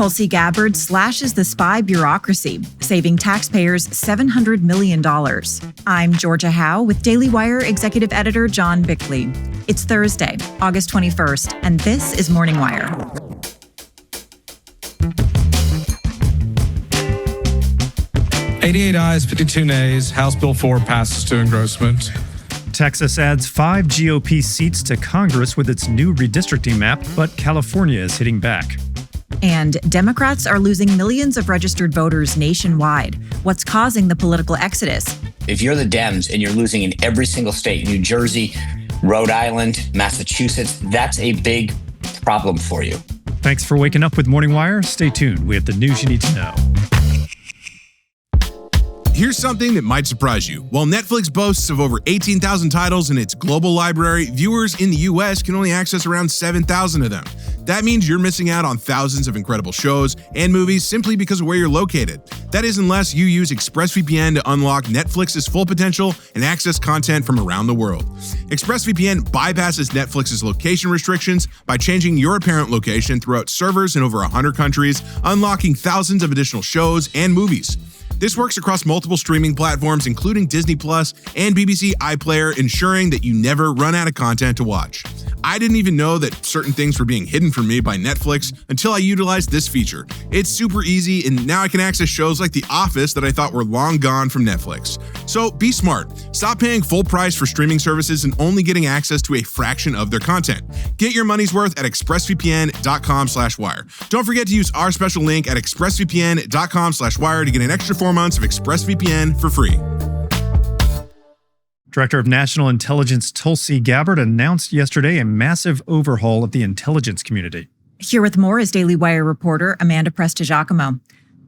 Tulsi Gabbard slashes the spy bureaucracy, saving taxpayers $700 million. I'm Georgia Howe with Daily Wire Executive Editor John Bickley. It's Thursday, August 21st, and this is Morning Wire. "88 ayes, 52 nays. House Bill 4 passes to engrossment." Texas adds 5 GOP seats to Congress with its new redistricting map, but California is hitting back. And Democrats are losing millions of registered voters nationwide. What's causing the political exodus? If you're the Dems and you're losing in every single state, New Jersey, Rhode Island, Massachusetts, that's a big problem for you. Thanks for waking up with Morning Wire. Stay tuned. We have the news you need to know. Here's something that might surprise you. While Netflix boasts of over 18,000 titles in its global library, viewers in the US can only access around 7,000 of them. That means you're missing out on thousands of incredible shows and movies simply because of where you're located. That is unless you use ExpressVPN to unlock Netflix's full potential and access content from around the world. ExpressVPN bypasses Netflix's location restrictions by changing your apparent location throughout servers in over 100 countries, unlocking thousands of additional shows and movies. This works across multiple streaming platforms, including Disney Plus and BBC iPlayer, ensuring that you never run out of content to watch. I didn't even know that certain things were being hidden from me by Netflix until I utilized this feature. It's super easy, and now I can access shows like The Office that I thought were long gone from Netflix. So be smart. Stop paying full price for streaming services and only getting access to a fraction of their content. Get your money's worth at expressvpn.com/wire. Don't forget to use our special link at expressvpn.com/wire to get an extra 4 months of ExpressVPN for free. Director of National Intelligence Tulsi Gabbard announced yesterday a massive overhaul of the intelligence community. Here with more is Daily Wire reporter Amanda Prestigiacomo.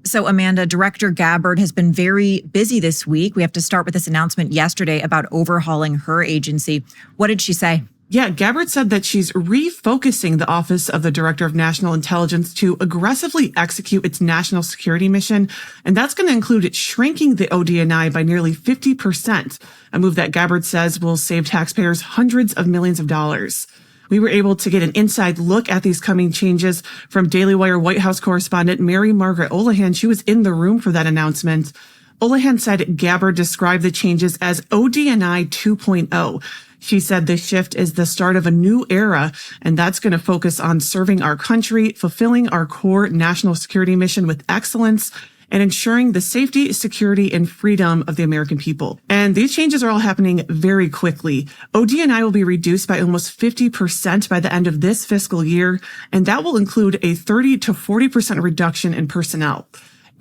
So, Amanda, Director Gabbard has been very busy this week. We have to start with this announcement yesterday about overhauling her agency. What did she say? Yeah, Gabbard said that she's refocusing the Office of the Director of National Intelligence to aggressively execute its national security mission, and that's going to include shrinking the ODNI by nearly 50%, a move that Gabbard says will save taxpayers hundreds of millions of dollars. We were able to get an inside look at these coming changes from Daily Wire White House correspondent Mary Margaret Olahan. She was in the room for that announcement. Olahan said Gabbard described the changes as ODNI 2.0. She said this shift is the start of a new era, and that's going to focus on serving our country, fulfilling our core national security mission with excellence, and ensuring the safety, security, and freedom of the American people. And these changes are all happening very quickly. ODNI will be reduced by almost 50% by the end of this fiscal year, and that will include a 30 to 40% reduction in personnel.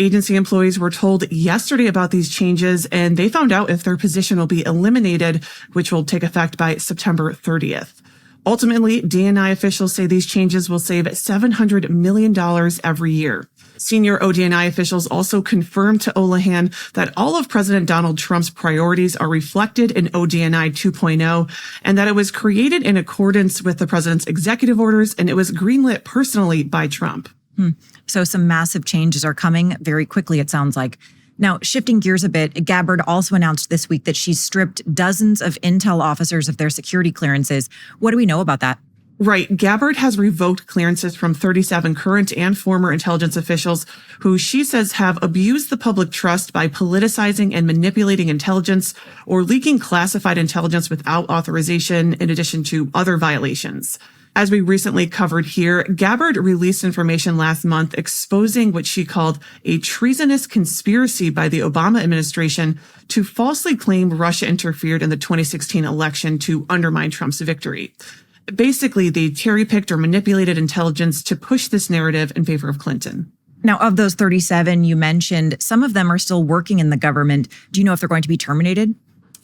Agency employees were told yesterday about these changes, and they found out if their position will be eliminated, which will take effect by September 30th. Ultimately, DNI officials say these changes will save $700 million every year. Senior ODNI officials also confirmed to Olahan that all of President Donald Trump's priorities are reflected in ODNI 2.0 and that it was created in accordance with the president's executive orders, and it was greenlit personally by Trump. So some massive changes are coming very quickly, it sounds like. Now, shifting gears a bit, Gabbard also announced this week that she's stripped dozens of intel officers of their security clearances. What do we know about that? Right. Gabbard has revoked clearances from 37 current and former intelligence officials who she says have abused the public trust by politicizing and manipulating intelligence or leaking classified intelligence without authorization, in addition to other violations. As we recently covered here, Gabbard released information last month exposing what she called a treasonous conspiracy by the Obama administration to falsely claim Russia interfered in the 2016 election to undermine Trump's victory. Basically, they cherry-picked or manipulated intelligence to push this narrative in favor of Clinton. Now, of those 37 you mentioned, some of them are still working in the government. Do you know if they're going to be terminated?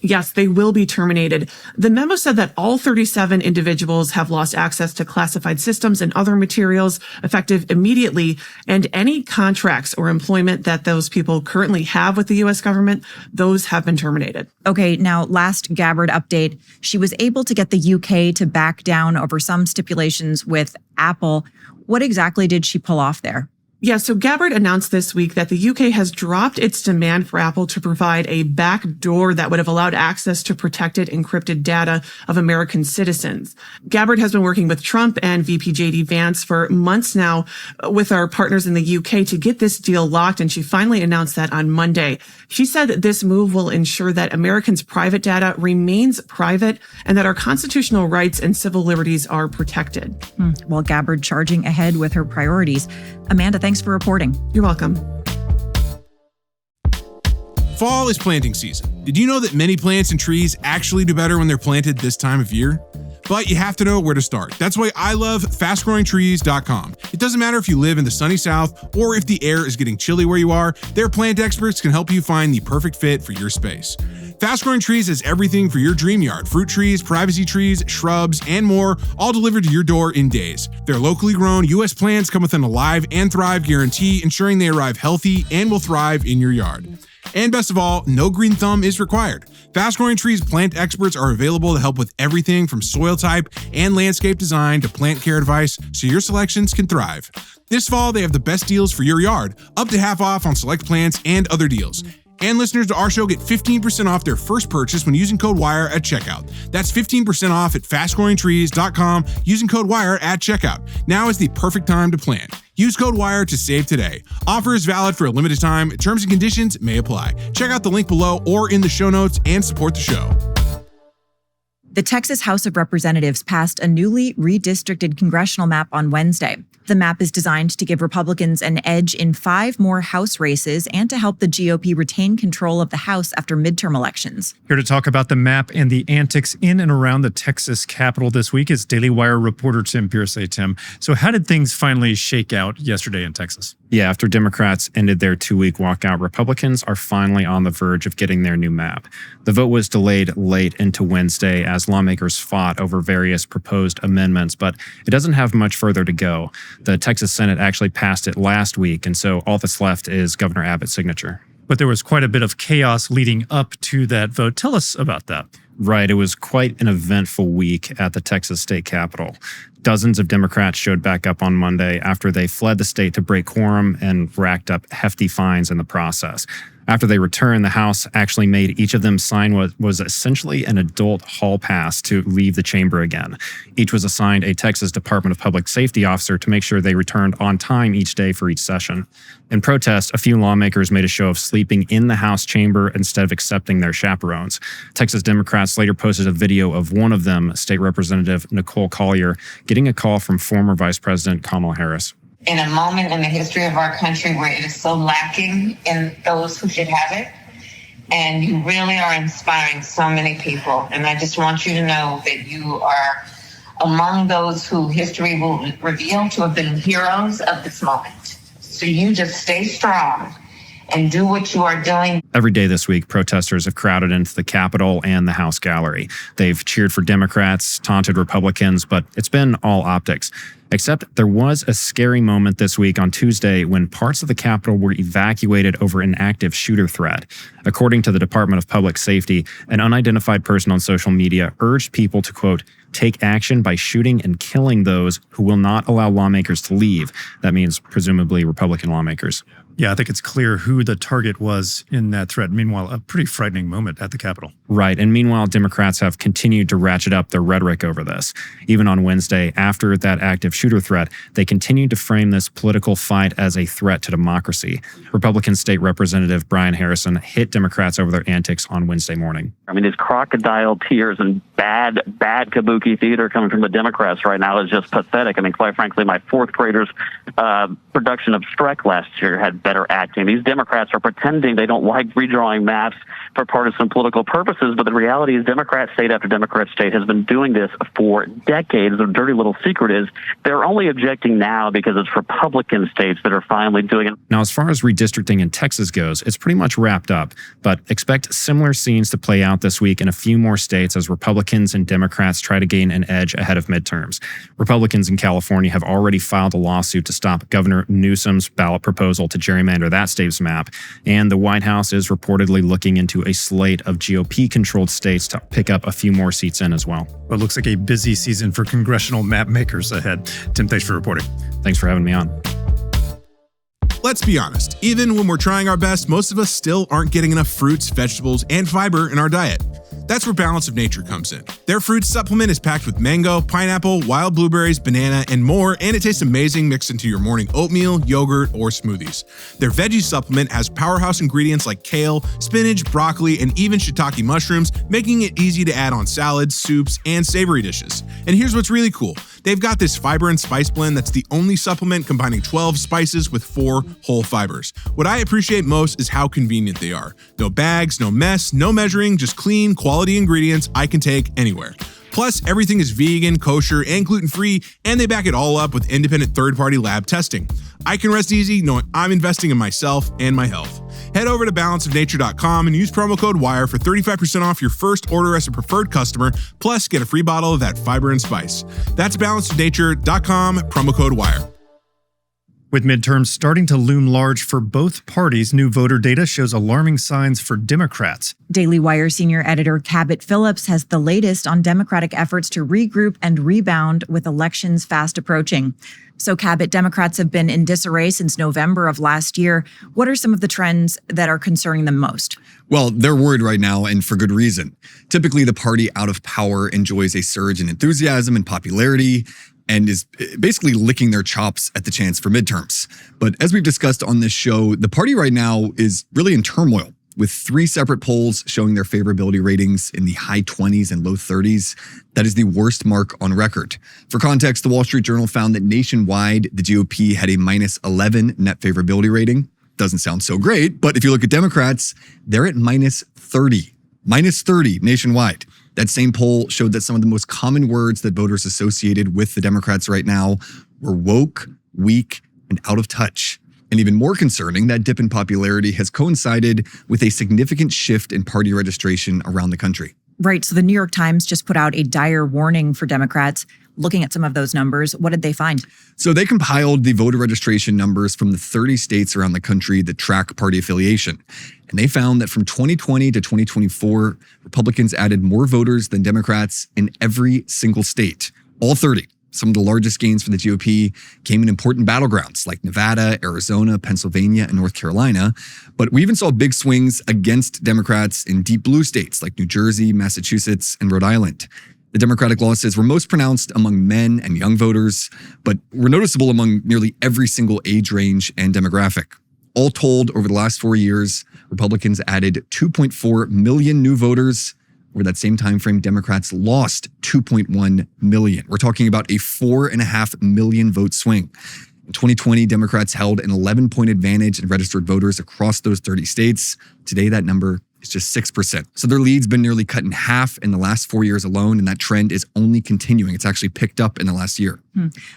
Yes, they will be terminated. The memo said that all 37 individuals have lost access to classified systems and other materials effective immediately, and any contracts or employment that those people currently have with the U.S. government, those have been terminated. Okay, now last Gabbard update, she was able to get the UK to back down over some stipulations with Apple. What exactly did she pull off there? Yeah, so Gabbard announced this week that the UK has dropped its demand for Apple to provide a back door that would have allowed access to protected encrypted data of American citizens. Gabbard has been working with Trump and VP JD Vance for months now with our partners in the UK to get this deal locked, and she finally announced that on Monday. She said that this move will ensure that Americans' private data remains private and that our constitutional rights and civil liberties are protected. Well, Gabbard charging ahead with her priorities. Amanda, thanks for reporting. You're welcome. Fall is planting season. Did you know that many plants and trees actually do better when they're planted this time of year? But you have to know where to start. That's why I love fastgrowingtrees.com. It doesn't matter if you live in the sunny south or if the air is getting chilly where you are, their plant experts can help you find the perfect fit for your space. Fast Growing Trees has everything for your dream yard: fruit trees, privacy trees, shrubs, and more, all delivered to your door in days. Their locally grown U.S. plants come with an Alive and Thrive guarantee, ensuring they arrive healthy and will thrive in your yard. And best of all, no green thumb is required. Fast Growing Trees plant experts are available to help with everything from soil type and landscape design to plant care advice, so your selections can thrive. This fall, they have the best deals for your yard, up to half off on select plants and other deals. And listeners to our show get 15% off their first purchase when using code WIRE at checkout. That's 15% off at fastgrowingtrees.com using code WIRE at checkout. Now is the perfect time to plant. Use code WIRE to save today. Offer is valid for a limited time. Terms and conditions may apply. Check out the link below or in the show notes and support the show. The Texas House of Representatives passed a newly redistricted congressional map on Wednesday. The map is designed to give Republicans an edge in 5 more House races and to help the GOP retain control of the House after midterm elections. Here to talk about the map and the antics in and around the Texas Capitol this week is Daily Wire reporter Tim Pierce. Tim, so how did things finally shake out yesterday in Texas? Yeah, after Democrats ended their 2-week walkout, Republicans are finally on the verge of getting their new map. The vote was delayed late into Wednesday as lawmakers fought over various proposed amendments, but it doesn't have much further to go. The Texas Senate actually passed it last week, and so all that's left is Governor Abbott's signature. But there was quite a bit of chaos leading up to that vote. Tell us about that. Right. It was quite an eventful week at the Texas state capitol. Dozens of Democrats showed back up on Monday after they fled the state to break quorum and racked up hefty fines in the process. After they returned, the House actually made each of them sign what was essentially an adult hall pass to leave the chamber again. Each was assigned a Texas Department of Public Safety officer to make sure they returned on time each day for each session. In protest, a few lawmakers made a show of sleeping in the House chamber instead of accepting their chaperones. Texas Democrats later posted a video of one of them, State Representative Nicole Collier, getting a call from former Vice President Kamala Harris. In a moment in the history of our country where it is so lacking in those who should have it. And you really are inspiring so many people. And I just want you to know that you are among those who history will reveal to have been heroes of this moment. So you just stay strong and do what you are doing. Every day this week, protesters have crowded into the Capitol and the House gallery. They've cheered for Democrats, taunted Republicans, but it's been all optics. Except there was a scary moment this week on Tuesday when parts of the Capitol were evacuated over an active shooter threat. According to the Department of Public Safety, an unidentified person on social media urged people to, quote, take action by shooting and killing those who will not allow lawmakers to leave. That means presumably Republican lawmakers. Yeah, I think it's clear who the target was in that threat. Meanwhile, a pretty frightening moment at the Capitol. Right. And meanwhile, Democrats have continued to ratchet up their rhetoric over this. Even on Wednesday, after that active shooter threat, they continued to frame this political fight as a threat to democracy. Republican State Representative Brian Harrison hit Democrats over their antics on Wednesday morning. I mean, these crocodile tears and bad kabuki theater coming from the Democrats right now is just pathetic. I mean, quite frankly, my fourth graders' production of Shrek last year had better acting. These Democrats are pretending they don't like redrawing maps for partisan political purposes, but the reality is Democrat state after Democrat state has been doing this for decades. The dirty little secret is they're only objecting now because it's Republican states that are finally doing it. Now, as far as redistricting in Texas goes, it's pretty much wrapped up, but expect similar scenes to play out this week in a few more states as Republicans and Democrats try to gain an edge ahead of midterms. Republicans in California have already filed a lawsuit to stop Governor Newsom's ballot proposal to gerrymander that state's map, and the White House is reportedly looking into a slate of GOP-controlled states to pick up a few more seats in as well. Well, it looks like a busy season for congressional map makers ahead. Tim, thanks for reporting. Thanks for having me on. Let's be honest, even when we're trying our best, most of us still aren't getting enough fruits, vegetables, and fiber in our diet. That's where Balance of Nature comes in. Their fruit supplement is packed with mango, pineapple, wild blueberries, banana, and more, and it tastes amazing mixed into your morning oatmeal, yogurt, or smoothies. Their veggie supplement has powerhouse ingredients like kale, spinach, broccoli, and even shiitake mushrooms, making it easy to add on salads, soups, and savory dishes. And here's what's really cool. They've got this fiber and spice blend that's the only supplement combining 12 spices with 4 whole fibers. What I appreciate most is how convenient they are. No bags, no mess, no measuring, just clean, quality ingredients I can take anywhere. Plus, everything is vegan, kosher, and gluten-free, and they back it all up with independent third-party lab testing. I can rest easy knowing I'm investing in myself and my health. Head over to balanceofnature.com and use promo code WIRE for 35% off your first order as a preferred customer, plus get a free bottle of that fiber and spice. That's balanceofnature.com, promo code WIRE. With midterms starting to loom large for both parties, new voter data shows alarming signs for Democrats. Daily Wire senior editor Cabot Phillips has the latest on Democratic efforts to regroup and rebound with elections fast approaching. So, Cabot, Democrats have been in disarray since November of last year. What are some of the trends that are concerning them most? Well, they're worried right now, and for good reason. Typically, the party out of power enjoys a surge in enthusiasm and popularity, and is basically licking their chops at the chance for midterms. But as we've discussed on this show, the party right now is really in turmoil, with 3 separate polls showing their favorability ratings in the high 20s and low 30s. That is the worst mark on record. For context, the Wall Street Journal found that nationwide, the GOP had a minus 11 net favorability rating. Doesn't sound so great, but if you look at Democrats, they're at minus 30. Minus 30 nationwide. That same poll showed that some of the most common words that voters associated with the Democrats right now were woke, weak, and out of touch. And even more concerning, that dip in popularity has coincided with a significant shift in party registration around the country. Right. So the New York Times just put out a dire warning for Democrats. Looking at some of those numbers, what did they find? So they compiled the voter registration numbers from the 30 states around the country that track party affiliation. And they found that from 2020 to 2024, Republicans added more voters than Democrats in every single state, all 30. Some of the largest gains for the GOP came in important battlegrounds like Nevada, Arizona, Pennsylvania, and North Carolina. But we even saw big swings against Democrats in deep blue states like New Jersey, Massachusetts, and Rhode Island. The Democratic losses were most pronounced among men and young voters, but were noticeable among nearly every single age range and demographic. All told, over the last 4 years, Republicans added 2.4 million new voters. Over that same time frame, Democrats lost 2.1 million. We're talking about a 4.5 million vote swing. In 2020, Democrats held an 11-point advantage in registered voters across those 30 states. Today, that number is just 6%. So their lead's been nearly cut in half in the last 4 years alone, and that trend is only continuing. It's actually picked up in the last year.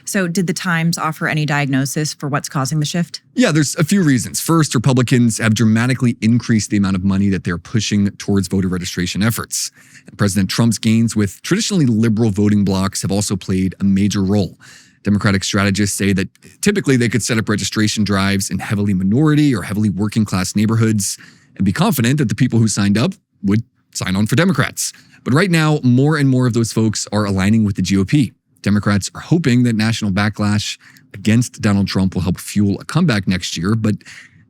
So did the Times offer any diagnosis for what's causing the shift? Yeah, there's a few reasons. First, Republicans have dramatically increased the amount of money that they're pushing towards voter registration efforts. And President Trump's gains with traditionally liberal voting blocs have also played a major role. Democratic strategists say that typically they could set up registration drives in heavily minority or heavily working class neighborhoods and be confident that the people who signed up would sign on for Democrats. But right now, more and more of those folks are aligning with the GOP. Democrats are hoping that national backlash against Donald Trump will help fuel a comeback next year. But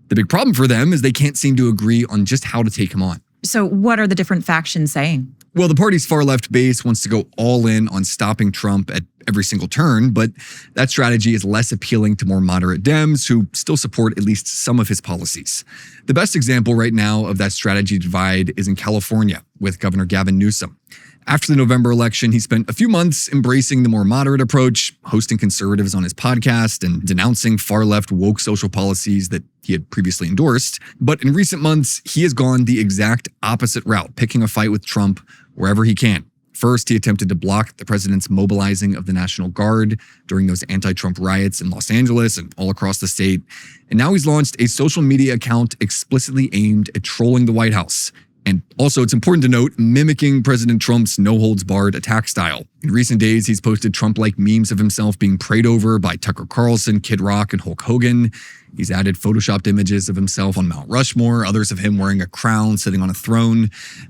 the big problem for them is they can't seem to agree on just how to take him on. So what are the different factions saying? Well, the party's far left base wants to go all in on stopping Trump at every single turn, but that strategy is less appealing to more moderate Dems who still support at least some of his policies. The best example right now of that strategy divide is in California with Governor Gavin Newsom. After the November election, he spent a few months embracing the more moderate approach, hosting conservatives on his podcast and denouncing far-left woke social policies that he had previously endorsed. But in recent months, he has gone the exact opposite route, picking a fight with Trump wherever he can. First, he attempted to block the president's mobilizing of the National Guard during those anti-Trump riots in Los Angeles and all across the state. And now he's launched a social media account explicitly aimed at trolling the White House. And also, it's important to note, mimicking President Trump's no-holds-barred attack style. In recent days, he's posted Trump-like memes of himself being prayed over by Tucker Carlson, Kid Rock, and Hulk Hogan. He's added photoshopped images of himself on Mount Rushmore, others of him wearing a crown sitting on a throne,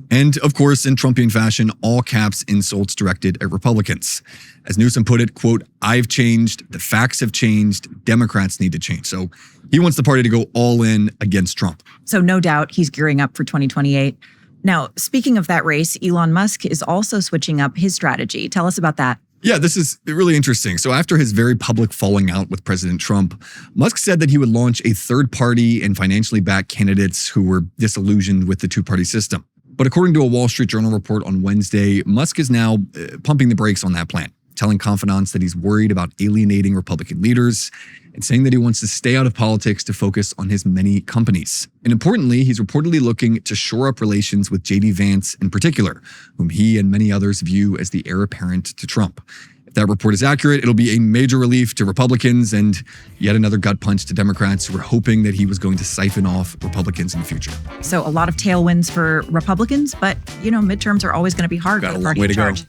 and of course, in Trumpian fashion, all caps insults directed at Republicans. As Newsom put it, quote, "I've changed, the facts have changed, Democrats need to change." So he wants the party to go all in against Trump. So no doubt he's gearing up for 2028. Now, speaking of that race, Elon Musk is also switching up his strategy. Tell us about that. Yeah, this is really interesting. So after his very public falling out with President Trump, Musk said that he would launch a third party and financially backed candidates who were disillusioned with the two-party system. But according to a Wall Street Journal report on Wednesday, Musk is now pumping the brakes on that plan, telling confidants that he's worried about alienating Republican leaders and saying that he wants to stay out of politics to focus on his many companies. And importantly, he's reportedly looking to shore up relations with J.D. Vance in particular, whom he and many others view as the heir apparent to Trump. If that report is accurate, it'll be a major relief to Republicans and yet another gut punch to Democrats who were hoping that he was going to siphon off Republicans in the future. So a lot of tailwinds for Republicans, but, midterms are always going to be hard for the party in charge.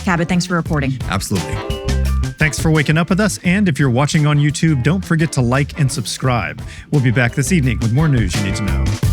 Cabot, thanks for reporting. Absolutely. Thanks for waking up with us. And if you're watching on YouTube, don't forget to like and subscribe. We'll be back this evening with more news you need to know.